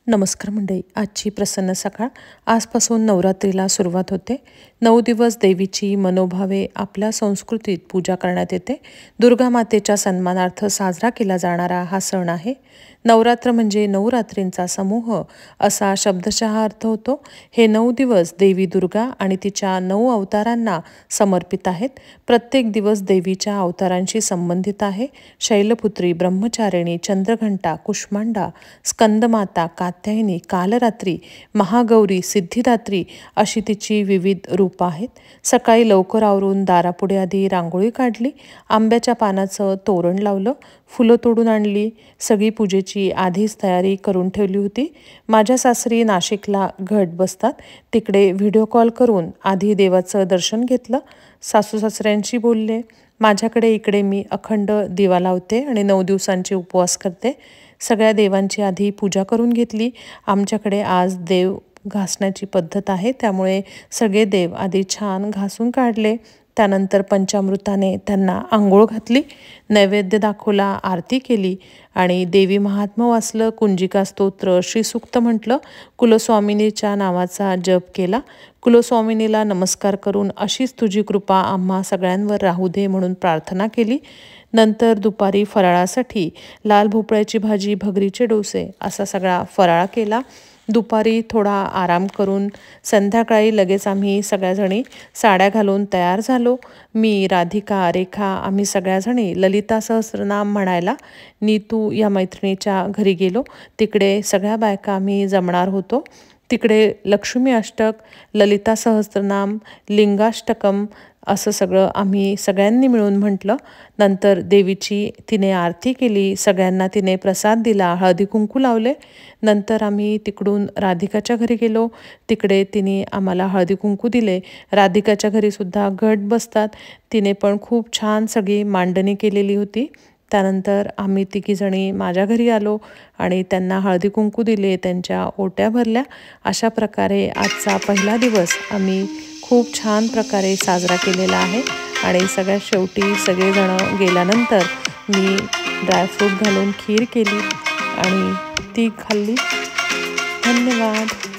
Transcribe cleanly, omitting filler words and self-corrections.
नमस्कार मंडळी, आजची प्रसन्न सकाळ. आजपासून नवरात्रीला सुरुवात होते. 9 दिवस देवीची मनोभावे आपल्या संस्कृतीत पूजा करण्यात येते. दुर्गा मातेच्या सन्मानार्थ साजरा केला जाणारा हा सण आहे. नवरात्र म्हणजे 9 रात्रींचा समूह असा शब्दशः अर्थ होतो. हे 9 दिवस देवी दुर्गा आणि तिच्या 9 अवतारांना समर्पित आहेत. प्रत्येक दिवस देवीच्या अवतारांशी संबंधित आहे. शैलपुत्री, ब्रह्मचारिणी, चंद्रघंटा, कुष्मांडा, स्कंदमाता, कात्यायनी, कालरात्री, महागौरी, सिद्धिदात्री अशी तिची विविध रूपं आहेत. सकाळी लवकर आवरून दारापुढे आधी रांगोळी काढली, आंब्याच्या पानाचं तोरण लावलं, फुलं तोडून आणली. सगळी पूजेची आधीच तयारी करून ठेवली होती. माझ्या सासरी नाशिकला घट बसतात, तिकडे व्हिडिओ कॉल करून आधी देवाचं दर्शन घेतलं. सासू सासऱ्यांशी बोलले. माझ्याकडे इकडे मी अखंड दिवा लावते आणि 9 दिवसांचे उपवास करते. सगळ्या देवांची आधी पूजा करून घेतली. आमच्याकडे आज देव घासण्याची पद्धत आहे, त्यामुळे सगळे देव आधी छान घासून काढले. त्यानंतर पंचामृताने त्यांना आंघोळ घातली, नैवेद्य दाखवला, आरती केली आणि देवी महात्म्य वाचलं, कुंजिका स्तोत्र, श्रीसूक्त म्हटलं, कुलस्वामिनीच्या नावाचा जप केला. कुलस्वामिनीला नमस्कार करून अशीच तुझी कृपा आम्हा सगळ्यांवर राहू दे म्हणून प्रार्थना केली. नंतर दुपारी फराळासाठी लाल भोपळ्याची भाजी, भगरीचे डोसे असा सगळा फराळ केला. दुपारी थोडा आराम करून संध्याकाळी लगेच आम्ही सगळ्याजणी साड्या घालून तयार झालो. मी, राधिका, रेखा आम्ही सगळ्याजणी ललिता सहस्रनाम म्हणायला नीतू या मैत्रिणीच्या घरी गेलो. तिकडे सगळ्या बायका आम्ही जमणार होतो. तिकडे लक्ष्मी अष्टक, ललिता सहस्रनाम, लिंगाष्टकम असं सगळं आम्ही सगळ्यांनी मिळून म्हटलं. नंतर देवीची तिने आरती केली, सगळ्यांना तिने प्रसाद दिला, हळदी कुंकू लावले. नंतर आम्ही तिकडून राधिकाच्या घरी गेलो. तिकडे तिने आम्हाला हळदी कुंकू दिले. राधिकाच्या घरीसुद्धा घट बसतात, तिने पण खूप छान सगळी मांडणी केलेली होती. त्यानंतर आम्ही तिघीजणी माझ्या घरी आलो आणि त्यांना हळदी कुंकू दिले, त्यांच्या ओट्या भरल्या. अशा प्रकारे आजचा पहिला दिवस आम्ही खूप छान प्रकारे साजरा केलेला आहे. आणि सगळ्यात शेवटी सगळेजणं गेल्यानंतर मी ड्रायफ्रूट घालून खीर केली आणि ती खाल्ली. धन्यवाद.